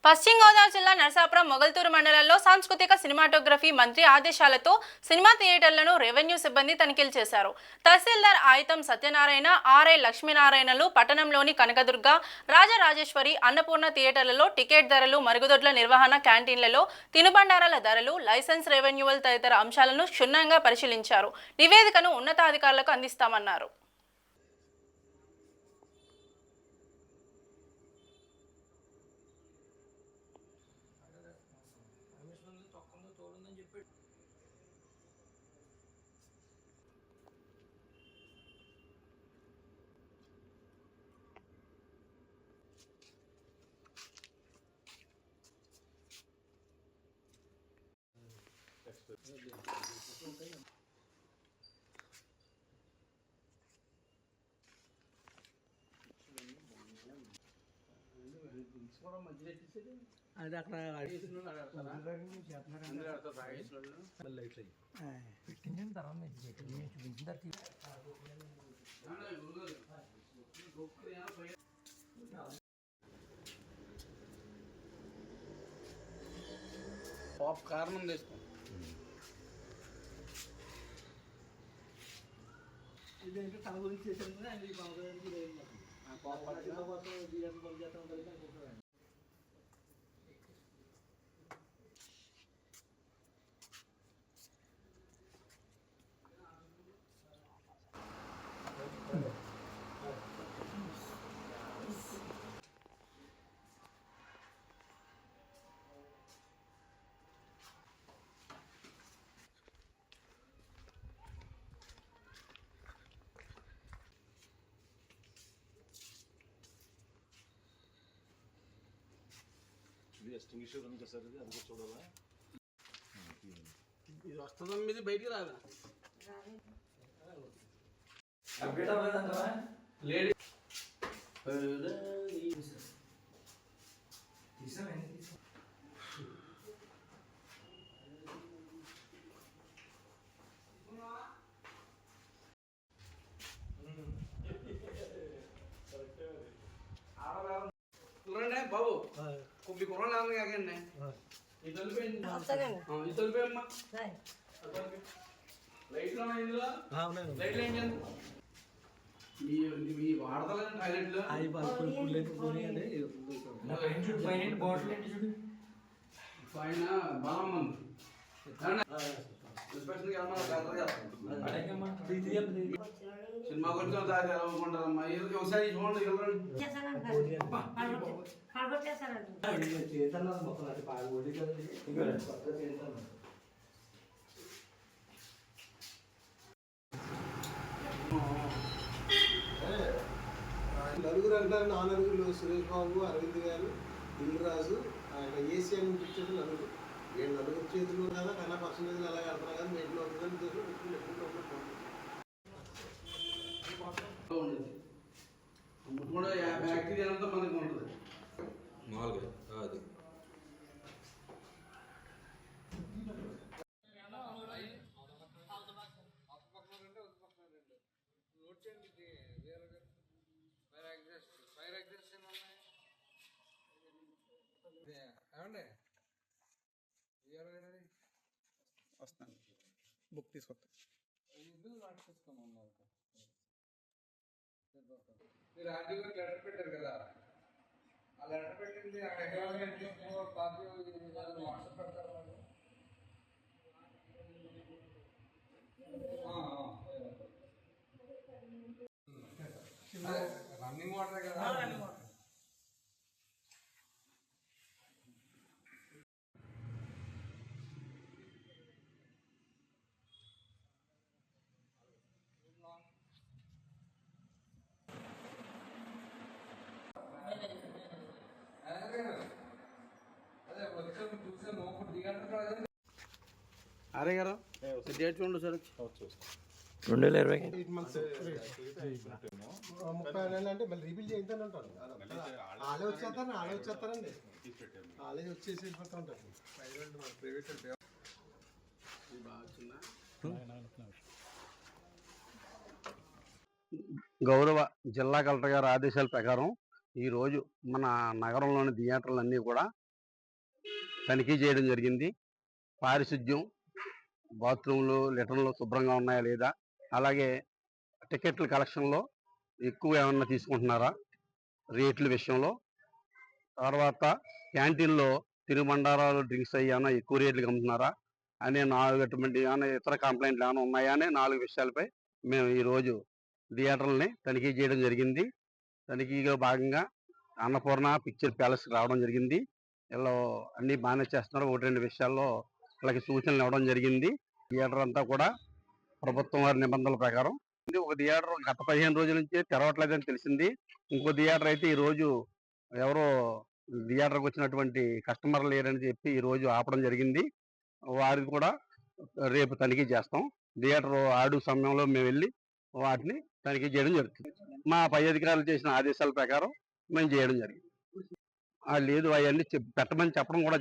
పశ్చిమ గోదావరి జిల్లా నరసాపురం మొగల్తూరు మండలంలో సాంస్కృతిక సినిమాటోగ్రఫీ మంత్రి ఆదేశాలతో సినిమా థియేటర్లను రెవెన్యూ సిబ్బంది తనిఖీలు చేశారు. తహసీల్దార్ ఆయితం సత్యనారాయణ, ఆర్ఐ లక్ష్మీనారాయణలు పట్టణంలోని కనకదుర్గ, రాజరాజేశ్వరి, అన్నపూర్ణ థియేటర్లలో టికెట్ ధరలు, మరుగుదొడ్ల నిర్వహణ, క్యాంటీన్లలో తినుబండారాల ధరలు, లైసెన్స్ రెవెన్యూవల్ తదితర అంశాలను క్షుణ్ణంగా పరిశీలించారు. నివేదికను ఉన్నతాధికారులకు అందిస్తామన్నారు. అది అక్కడ పాప్ కారణం తీసుకో ఇదేంటి తన గురించి చేశాను ఆయన ఈ బాబు ఎస్టింగ్విషర్ ఉంది సార్, ఇది అందుకే చూడాలా. ఇది వస్తుందని మీద బయటికి రాదా లేడీ బాబు కొద్ది కొరలు కాకండి ఇతలిపోయమ్మా లైట్లు ఇందులో లైట్లు ఏం చేయాలి మీ వాడతలే టాయిలెట్లు పైన బలం ఉంది సినిమా గురించి దారి అనుకుంటారమ్మా ఒకసారి చూడండి నలుగురు అంటారు. నా నలుగురు సురేష్ బాబు, అరవింద్ గారు, దిల్రాజు, ఆయన ఏసీఎం పిక్చర్ నలుగురు. వీళ్ళు నలుగురు చేతులు కదా కన్నా పర్సంటేజ్లు ఎలా కడుతున్నా కానీ మెయింటైన్ అవుతుందని కూడా బ్యాక్టీరియా అంతా మనకి ఉంటుంది. మామూలుగా అది వస్తాను బుక్ తీసుకొస్తా. మీరు ఆర్డీ గారు లెటర్ పెట్టారు కదా, ఆ లెటర్ పెట్టింది కాపీ వాట్సాప్ పెడతారు. రన్నింగ్ వాటర్ కదా. అరే గారు డేట్ చూడండి సార్. 2020 30 అంటే మళ్ళీ రీబిల్ చేద్దాం అంటారు. వాళ్ళే వచ్చేస్తారండి, వాళ్ళే వచ్చేసి వెళ్ళిపోతూ ఉంటారు. గౌరవ జిల్లా కలెక్టర్ గారి ఆదేశాల ప్రకారం ఈరోజు మన నగరంలోని థియేటర్లన్నీ కూడా తనిఖీ చేయడం జరిగింది. పారిశుద్ధ్యం, బాత్రూంలు, లెటర్లు శుభ్రంగా ఉన్నాయా లేదా, అలాగే టికెట్ల కలెక్షన్లో ఎక్కువ ఏమన్నా తీసుకుంటున్నారా, రేట్ల విషయంలో, తర్వాత క్యాంటీన్లో తినుబండారాలు, డ్రింక్స్ అవి ఏమైనా ఎక్కువ రేట్లకు అమ్ముతున్నారా అనే 4 అటువంటి ఏమైనా ఇతర కంప్లైంట్లు ఏమైనా ఉన్నాయా అనే 4 విషయాలపై మేము ఈరోజు థియేటర్లని తనిఖీ చేయడం జరిగింది. తనిఖీలో భాగంగా అన్నపూర్ణ పిక్చర్ ప్యాలెస్కి రావడం జరిగింది. వీళ్ళు అన్నీ బాగానే చేస్తున్నారు. 1-2 విషయాల్లో వాళ్ళకి సూచనలు ఇవ్వడం జరిగింది. థియేటర్ అంతా కూడా ప్రభుత్వం వారి నిబంధనల ప్రకారం ఒక థియేటర్ గత 15 రోజుల నుంచి తెరవట్లేదని తెలిసింది. ఇంకో థియేటర్ అయితే ఈ రోజు ఎవరో థియేటర్కి వచ్చినటువంటి కస్టమర్ లేరని చెప్పి ఈ రోజు ఆపడం జరిగింది. వారికి కూడా రేపు తనిఖీ చేస్తాం. థియేటర్ ఆడు సమయంలో మేము వెళ్ళి వాటిని తనిఖీ చేయడం జరుగుతుంది. మా పై అధికారులు చేసిన ఆదేశాల ప్రకారం మేము చేయడం జరిగింది. లేదు అవన్నీ పెట్టమని చెప్పడం కూడా